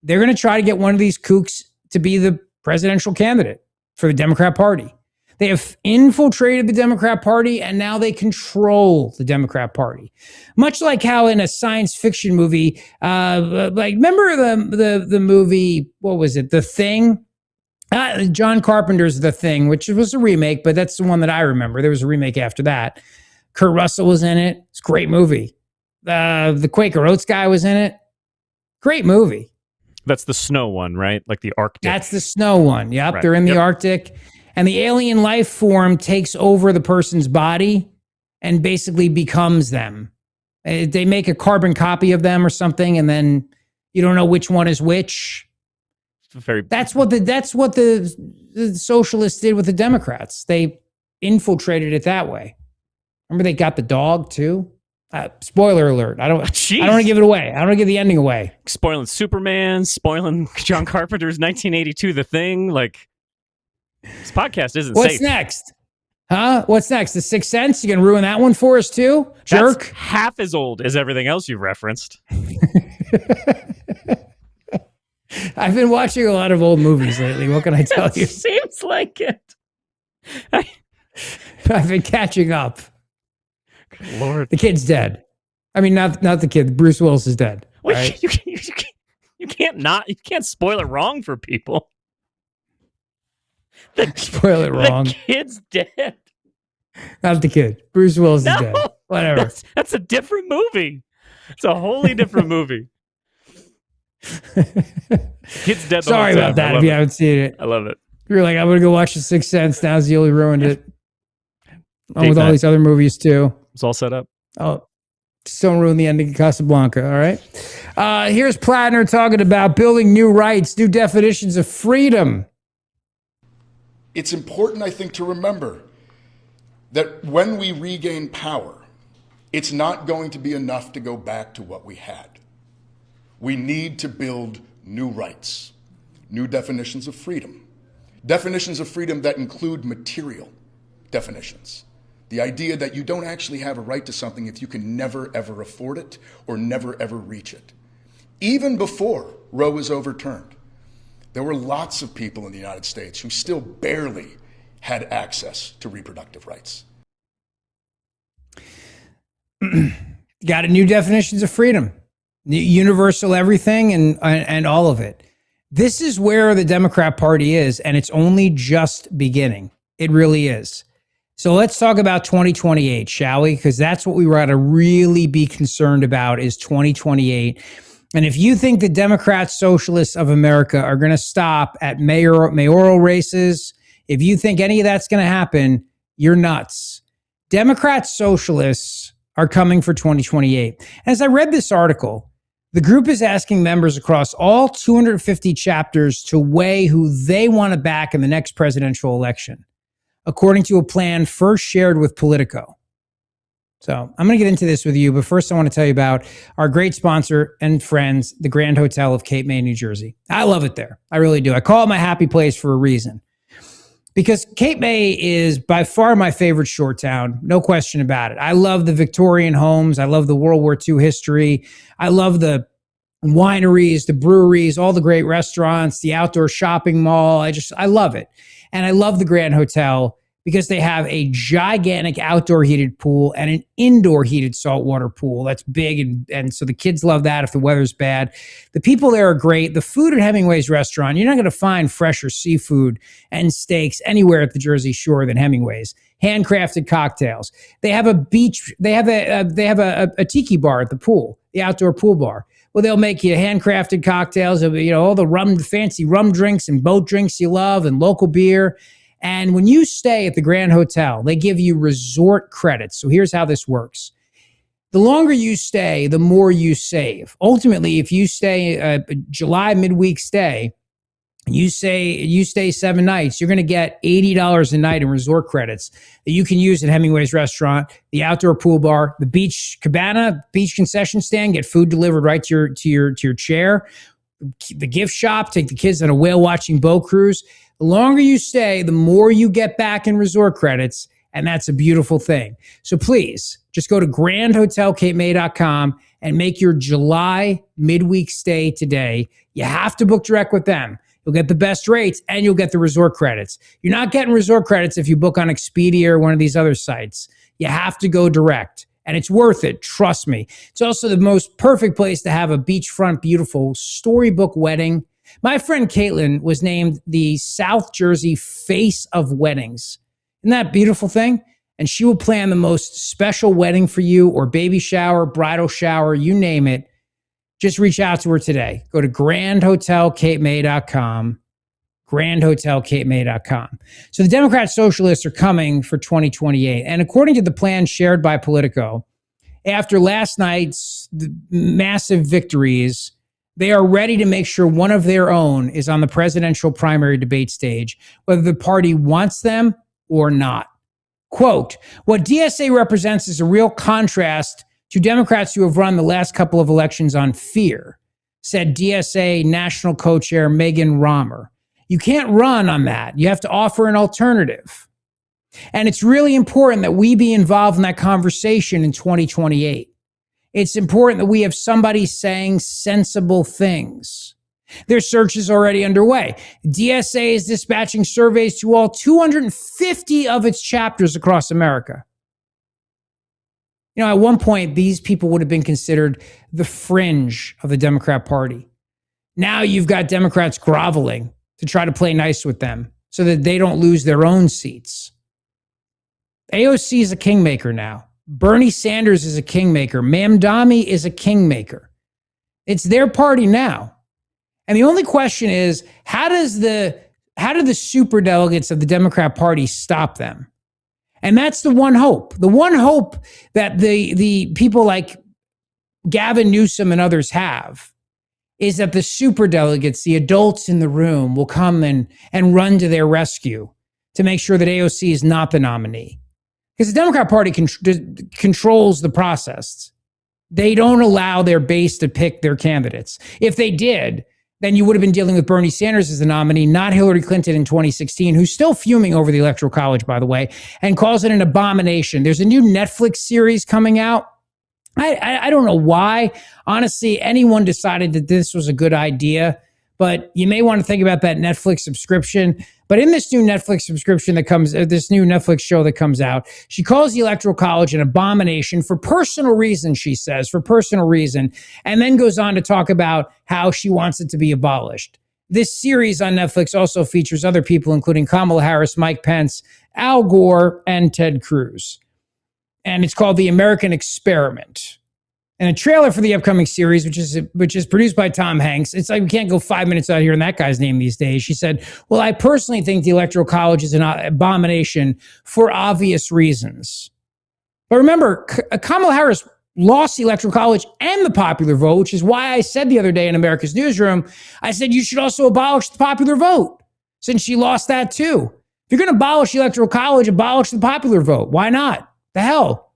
they're going to try to get one of these kooks to be the presidential candidate for the Democrat Party. They have infiltrated the Democrat Party, and now they control the Democrat Party. Much like how in a science fiction movie, remember the movie, what was it, The Thing? John Carpenter's The Thing, which was a remake, but that's the one that I remember. There was a remake after that. Kurt Russell was in it. It's a great movie. The Quaker Oats guy was in it. Great movie. That's the snow one, right? Like the Arctic. That's the snow one. Yep, Right. They're in the Yep. Arctic. And the alien life form takes over the person's body and basically becomes them. They make a carbon copy of them or something, and then you don't know which one is which. That's what the socialists did with the Democrats. They infiltrated it that way. Remember, they got the dog too. Spoiler alert! I don't want to give it away. I don't want to give the ending away. Spoiling Superman, spoiling John Carpenter's 1982 The Thing. Like, this podcast isn't safe. What's next? Huh? What's next? The Sixth Sense? You gonna ruin that one for us too? Jerk. That's half as old as everything else you've referenced. I've been watching a lot of old movies lately. What can I tell you? Seems like it. I've been catching up. Good Lord. The kid's dead. I mean, not the kid. Bruce Willis is dead. Wait, right? you can't spoil it wrong for people. Spoil it wrong. The kid's dead. Not the kid. Bruce Willis is dead. Whatever. That's a different movie. It's a wholly different movie. Kid's dead. Sorry about that if you haven't seen it. I love it. You're like, I'm going to go watch The Sixth Sense. Now Zeoli ruined it. Along with all these other movies, too. It's all set up. Oh, just don't ruin the ending of Casablanca, all right? Here's Plattner talking about building new rights, new definitions of freedom. It's important, I think, to remember that when we regain power, it's not going to be enough to go back to what we had. We need to build new rights, new definitions of freedom that include material definitions. The idea that you don't actually have a right to something if you can never, ever afford it or never, ever reach it. Even before Roe was overturned, there were lots of people in the United States who still barely had access to reproductive rights. Got a new definitions of freedom, universal everything and all of it. This is where the Democrat Party is, and it's only just beginning. It really is. So let's talk about 2028, shall we? Because that's what we got to really be concerned about is 2028. And if you think the Democrat Socialists of America are going to stop at mayoral races, if you think any of that's going to happen, you're nuts. Democrat Socialists are coming for 2028. As I read this article, the group is asking members across all 250 chapters to weigh who they want to back in the next presidential election, according to a plan first shared with Politico. So I'm going to get into this with you, but first I want to tell you about our great sponsor and friends, the Grand Hotel of Cape May, New Jersey. I love it there. I really do. I call it my happy place for a reason. Because Cape May is by far my favorite shore town, no question about it. I love the Victorian homes. I love the World War II history. I love the wineries, the breweries, all the great restaurants, the outdoor shopping mall. I love it. And I love the Grand Hotel because they have a gigantic outdoor heated pool and an indoor heated saltwater pool that's big. And so the kids love that if the weather's bad. The people there are great. The food at Hemingway's restaurant, you're not going to find fresher seafood and steaks anywhere at the Jersey Shore than Hemingway's. Handcrafted cocktails. They have a beach. They have a tiki bar at the pool, the outdoor pool bar. Well, they'll make you handcrafted cocktails of, all the fancy rum drinks and boat drinks you love and local beer. And when you stay at the Grand Hotel, they give you resort credits. So here's how this works. The longer you stay, the more you save. Ultimately, if you stay a July midweek stay, you stay 7 nights, you're going to get $80 a night in resort credits that you can use at Hemingway's restaurant, the outdoor pool bar, the beach cabana, beach concession stand, get food delivered right to your chair, the gift shop, take the kids on a whale watching boat cruise. The longer you stay, the more you get back in resort credits, and that's a beautiful thing. So please, just go to grandhotelcapemay.com and make your July midweek stay today. You have to book direct with them. You'll get the best rates and you'll get the resort credits. You're not getting resort credits if you book on Expedia or one of these other sites. You have to go direct, and it's worth it. Trust me. It's also the most perfect place to have a beachfront, beautiful storybook wedding. My friend Caitlin was named the South Jersey Face of Weddings. Isn't that a beautiful thing? And she will plan the most special wedding for you, or baby shower, bridal shower, you name it. Just reach out to her today. Go to grandhotelcapemay.com, grandhotelcapemay.com. So the Democrat Socialists are coming for 2028. And according to the plan shared by Politico, after last night's massive victories, they are ready to make sure one of their own is on the presidential primary debate stage, whether the party wants them or not. Quote, what DSA represents is a real contrast to Democrats who have run the last couple of elections on fear, said DSA National Co-Chair Megan Romer. You can't run on that. You have to offer an alternative. And it's really important that we be involved in that conversation in 2028. It's important that we have somebody saying sensible things. Their search is already underway. DSA is dispatching surveys to all 250 of its chapters across America. At one point, these people would have been considered the fringe of the Democrat Party. Now you've got Democrats groveling to try to play nice with them so that they don't lose their own seats. AOC is a kingmaker now. Bernie Sanders is a kingmaker. Mamdani is a kingmaker. It's their party now. And the only question is, how do the superdelegates of the Democrat Party stop them? And that's the one hope. The one hope that the people like Gavin Newsom and others have is that the superdelegates, the adults in the room, will come and run to their rescue to make sure that AOC is not the nominee. Because the Democrat Party controls the process. They don't allow their base to pick their candidates. If they did, then you would have been dealing with Bernie Sanders as the nominee, not Hillary Clinton in 2016, who's still fuming over the Electoral College, by the way, and calls it an abomination. There's a new Netflix series coming out. I don't know why. Honestly, anyone decided that this was a good idea, but you may want to think about that Netflix subscription. But in this new Netflix subscription this new Netflix show that comes out, she calls the Electoral College an abomination for personal reasons, she says, and then goes on to talk about how she wants it to be abolished. This series on Netflix also features other people, including Kamala Harris, Mike Pence, Al Gore, and Ted Cruz. And it's called The American Experiment. And a trailer for the upcoming series, which is produced by Tom Hanks. It's like we can't go 5 minutes out here in that guy's name these days. She said, well, I personally think the Electoral College is an abomination for obvious reasons. But remember, Kamala Harris lost the Electoral College and the popular vote, which is why I said the other day in America's Newsroom, I said you should also abolish the popular vote, since she lost that too. If you're going to abolish the Electoral College, abolish the popular vote. Why not? The hell?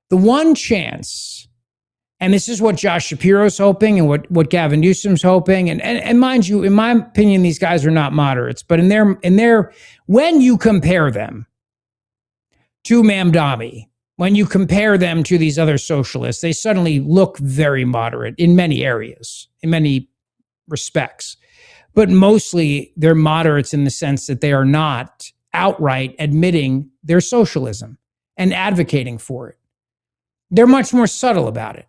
The one chance, and this is what Josh Shapiro's hoping and what Gavin Newsom's hoping, and mind you, in my opinion, these guys are not moderates, but in their when you compare them to Mamdani, when you compare them to these other socialists, they suddenly look very moderate in many areas, in many respects. But mostly they're moderates in the sense that they are not outright admitting their socialism and advocating for it. They're much more subtle about it.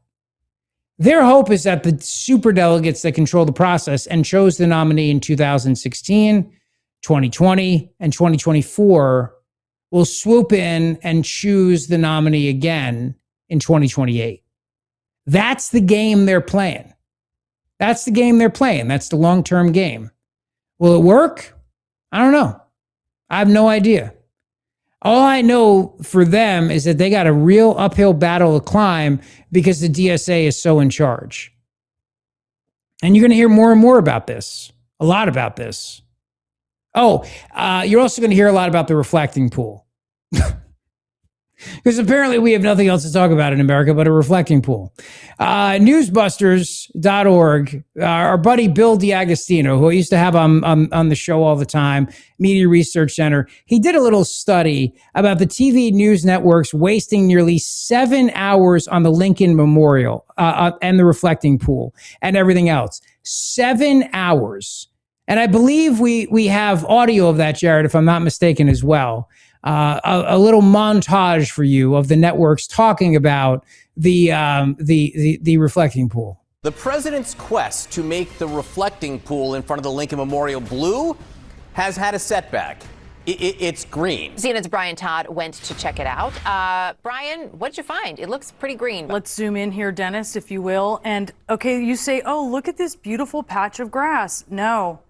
Their hope is that the superdelegates that control the process and chose the nominee in 2016, 2020, and 2024 will swoop in and choose the nominee again in 2028. That's the game they're playing. That's the game they're playing. That's the long-term game. Will it work? I don't know. I have no idea. All I know for them is that they got a real uphill battle to climb because the DSA is so in charge. And you're going to hear more and more about this, a lot about this. Oh, you're also going to hear a lot about the reflecting pool. Because apparently we have nothing else to talk about in America but a reflecting pool. Newsbusters.org, our buddy Bill D'Agostino, who I used to have on the show all the time, Media Research Center, he did a little study about the TV news networks wasting nearly 7 hours on the Lincoln Memorial and the reflecting pool and everything else. 7 hours. And I believe we have audio of that, Jared, if I'm not mistaken, as well. A little montage for you of the networks talking about the reflecting pool. The president's quest to make the reflecting pool in front of the Lincoln Memorial blue has had a setback. It's green. CNN's Brian Todd went to check it out. Brian, what'd you find? It looks pretty green. Let's zoom in here, Dennis, if you will. And okay, you say, oh, look at this beautiful patch of grass. No.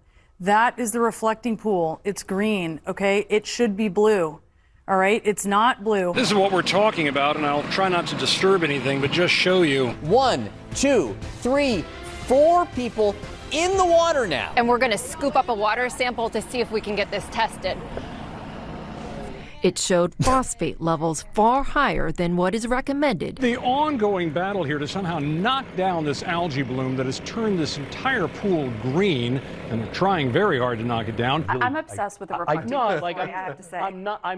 That is the reflecting pool. It's green, okay? It should be blue, all right? It's not blue. This is what we're talking about, and I'll try not to disturb anything, but just show you. 1, 2, 3, 4 people in the water now. And we're going to scoop up a water sample to see if we can get this tested. It showed phosphate levels far higher than what is recommended. The ongoing battle here to somehow knock down this algae bloom that has turned this entire pool green, and they're trying very hard to knock it down. I'm obsessed with the reflecting pool. I have to say.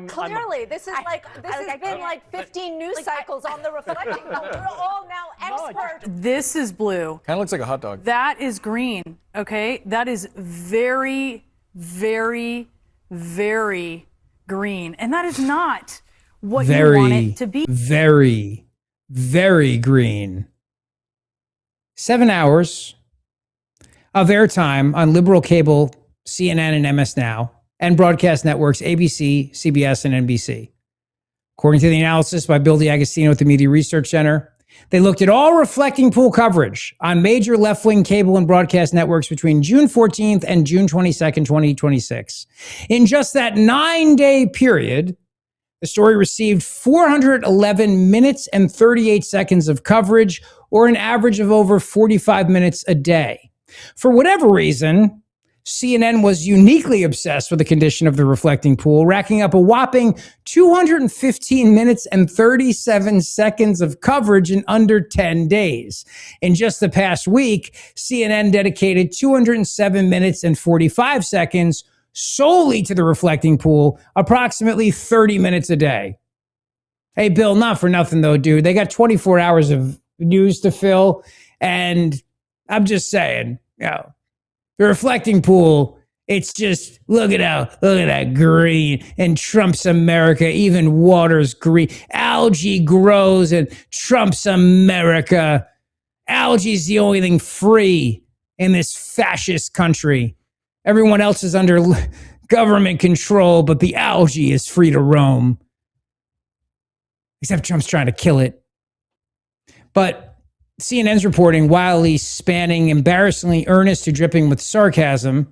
Clearly, this has been like 15 news cycles on the reflecting pool. We're all now experts. This is blue. Kind of looks like a hot dog. That is green, okay? That is very, very, very green. And that is not what you want it to be. Very, very green. 7 hours of airtime on liberal cable, CNN and MS Now, and broadcast networks ABC, CBS, and NBC. According to the analysis by Bill D'Agostino at the Media Research Center, they looked at all reflecting pool coverage on major left-wing cable and broadcast networks between June 14th and June 22nd, 2026. In just that 9-day period, the story received 411 minutes and 38 seconds of coverage, or an average of over 45 minutes a day. For whatever reason, CNN was uniquely obsessed with the condition of the reflecting pool, racking up a whopping 215 minutes and 37 seconds of coverage in under 10 days. In just the past week, CNN dedicated 207 minutes and 45 seconds solely to the reflecting pool, approximately 30 minutes a day. Hey, Bill, not for nothing though, dude. They got 24 hours of news to fill, and I'm just saying, the reflecting pool, it's just, look at that green, and Trump's America, even water's green. Algae grows in Trump's America. Algae's the only thing free in this fascist country. Everyone else is under government control, but the algae is free to roam. Except Trump's trying to kill it. But CNN's reporting, wildly spanning embarrassingly earnest to dripping with sarcasm.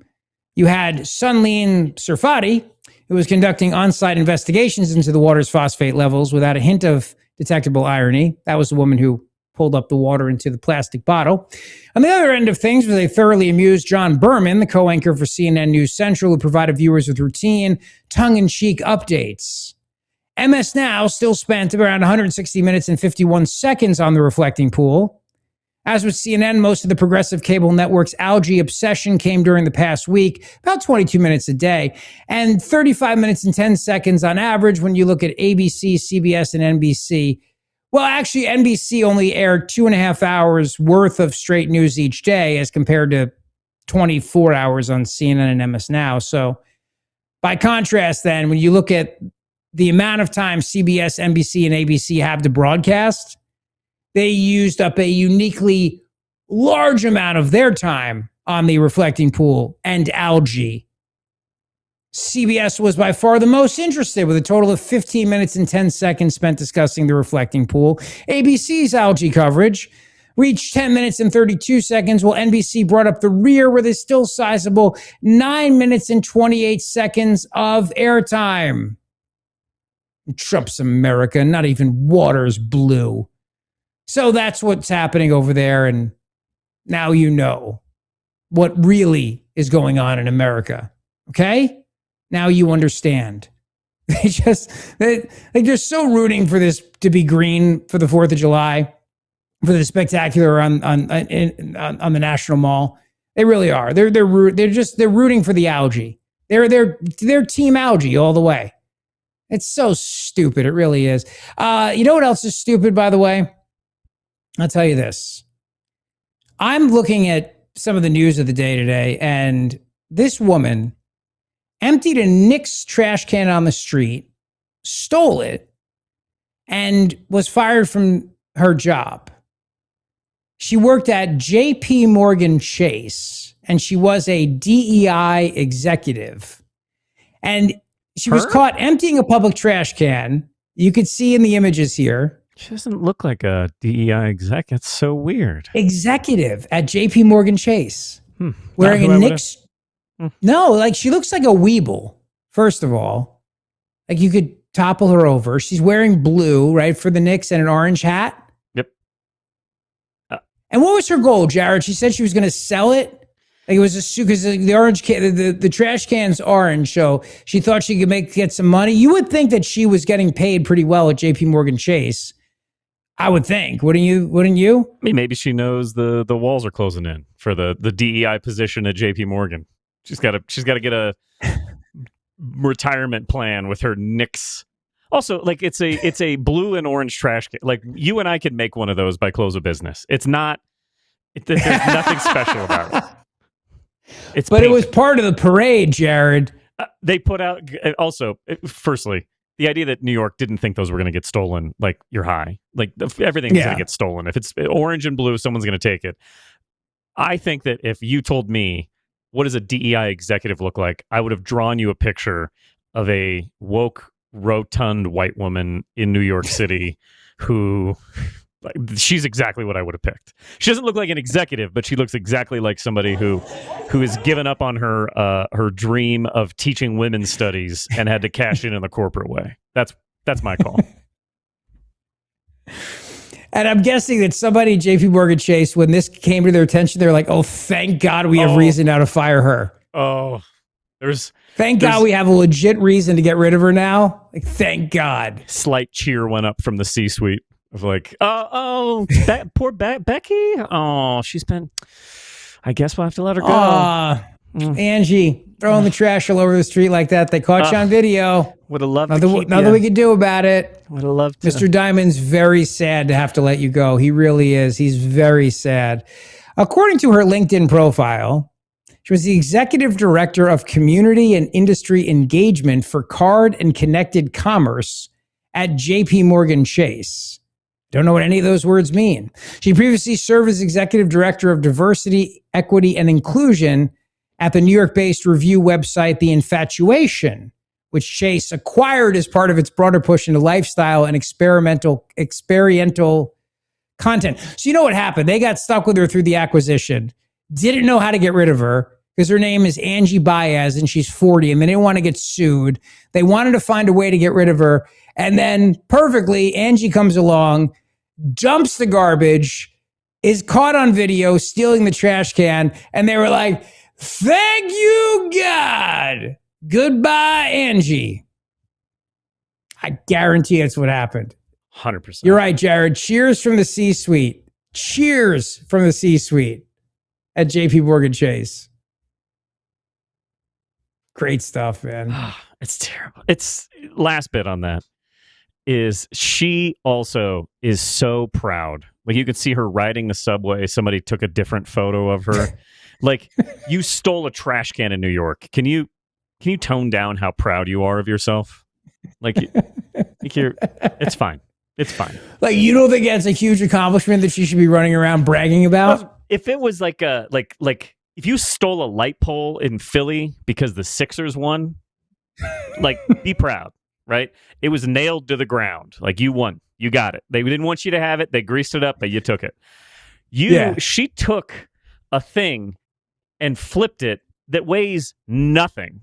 You had Sunleen Sarfati, who was conducting on-site investigations into the water's phosphate levels without a hint of detectable irony. That was the woman who pulled up the water into the plastic bottle. On the other end of things was a thoroughly amused John Berman, the co-anchor for CNN News Central, who provided viewers with routine, tongue-in-cheek updates. MS Now still spent around 160 minutes and 51 seconds on the reflecting pool. As with CNN, most of the progressive cable network's algae obsession came during the past week, about 22 minutes a day, and 35 minutes and 10 seconds on average when you look at ABC, CBS, and NBC. Well, actually, NBC only aired 2.5 hours worth of straight news each day as compared to 24 hours on CNN and MS Now. So By contrast, then, when you look at the amount of time CBS, NBC, and ABC have to broadcast, they used up a uniquely large amount of their time on the reflecting pool and algae. CBS was by far the most interested, with a total of 15 minutes and 10 seconds spent discussing the reflecting pool. ABC's algae coverage reached 10 minutes and 32 seconds, while NBC brought up the rear with a still sizable 9 minutes and 28 seconds of airtime. Trump's America, not even water's blue. So that's what's happening over there, and now you know what really is going on in America. Okay? Now you understand. They're so rooting for this to be green for the 4th of July, for the spectacular on the National Mall. They really are. They're rooting for the algae. They're team algae all the way. It's so stupid. It really is. You know what else is stupid, by the way? I'll tell you this. I'm looking at some of the news of the day today, and this woman emptied a Knicks trash can on the street, stole it, and was fired from her job. She worked at J.P. Morgan Chase, and she was a DEI executive. And she was caught emptying a public trash can. You could see in the images here. She doesn't look like a DEI exec. That's so weird. Executive at J.P. Morgan Chase. Wearing a Knicks. No, like she looks like a weeble, first of all. Like you could topple her over. She's wearing blue, right, for the Knicks and an orange hat. Yep. And what was her goal, Jared? She said she was going to sell it. Like it was a suit because the orange can, the trash can's orange, so she thought she could get some money. You would think that she was getting paid pretty well at J.P. Morgan Chase. I would think, wouldn't you? I mean, maybe she knows the walls are closing in for the DEI position at J.P. Morgan. She's got to get a retirement plan with her Knicks. Also, like it's a blue and orange trash can. Like you and I could make one of those by close of business. It's not. There's nothing special about it. But it was part of the parade, Jared. They put out also. Firstly, the idea that New York didn't think those were going to get stolen, like you're high. Like everything's going to get stolen. If it's orange and blue, someone's going to take it. I think that if you told me what does a DEI executive look like, I would have drawn you a picture of a woke, rotund white woman in New York City who. She's exactly what I would have picked. She doesn't look like an executive, but she looks exactly like somebody who has given up on her dream of teaching women's studies and had to cash in the corporate way. That's my call. And I'm guessing that somebody at J.P. Morgan Chase, when this came to their attention, they're like, "Oh, thank God we have reason now to fire her." Oh, thank God we have a legit reason to get rid of her now. Like, thank God. Slight cheer went up from the C-suite. Of like, poor Becky. Oh, she's been. I guess we'll have to let her go. Angie throwing the trash all over the street like that. They caught you on video. Would have loved nothing we could do about it. Would have loved to. Mr. Diamond's very sad to have to let you go. He really is. He's very sad. According to her LinkedIn profile, she was the executive director of community and industry engagement for card and connected commerce at J.P. Morgan Chase. Don't know what any of those words mean. She previously served as executive director of diversity, equity, and inclusion at the New York-based review website The Infatuation, which Chase acquired as part of its broader push into lifestyle and experiential content. So you know what happened? They got stuck with her through the acquisition, didn't know how to get rid of her because her name is Angie Baez and she's 40 and they didn't want to get sued. They wanted to find a way to get rid of her. And then perfectly, Angie comes along, dumps the garbage, is caught on video stealing the trash can. And they were like, "Thank you, God. Goodbye, Angie." I guarantee that's what happened. 100%. You're right, Jared. Cheers from the C-suite. Cheers from the C-suite at J.P. Morgan Chase. Great stuff, man. It's terrible. It's last bit on that. Is she also is so proud. Like you could see her riding the subway. Somebody took a different photo of her. Like you stole a trash can in New York. Can you can you tone down how proud you are of yourself? It's fine. It's fine. Like, you don't think that's a huge accomplishment that she should be running around bragging about? If it was like if you stole a light pole in Philly because the Sixers won, like, be proud, right? It was nailed to the ground. Like, you won. You got it. They didn't want you to have it. They greased it up, but you took it. She took a thing and flipped it that weighs nothing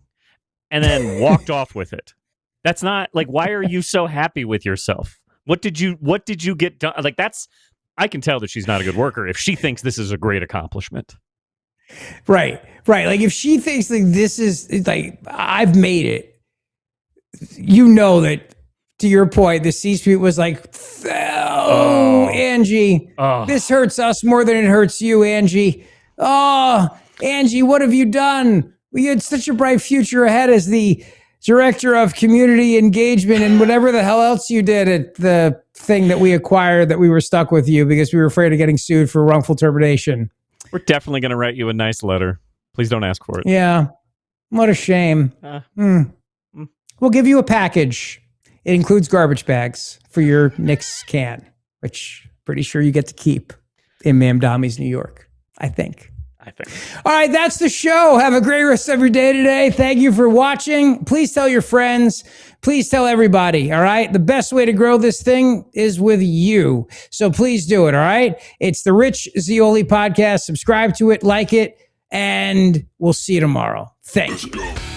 and then walked off with it. That's not, like, why are you so happy with yourself? What did you get done? Like, I can tell that she's not a good worker if she thinks this is a great accomplishment. Right. Like, if she thinks like this is like, I've made it, you know that, to your point, the C-suite was like, Angie, this hurts us more than it hurts you, Angie. Oh, Angie, what have you done? We had such a bright future ahead as the director of community engagement and whatever the hell else you did at the thing that we acquired that we were stuck with you because we were afraid of getting sued for wrongful termination. We're definitely going to write you a nice letter. Please don't ask for it. Yeah. What a shame. We'll give you a package. It includes garbage bags for your Knicks can, which pretty sure you get to keep in Mamdani's New York, I think. All right, that's the show. Have a great rest of your day today. Thank you for watching. Please tell your friends. Please tell everybody, all right? The best way to grow this thing is with you. So please do it, all right? It's the Rich Zeoli podcast. Subscribe to it, like it, and we'll see you tomorrow. Thank you.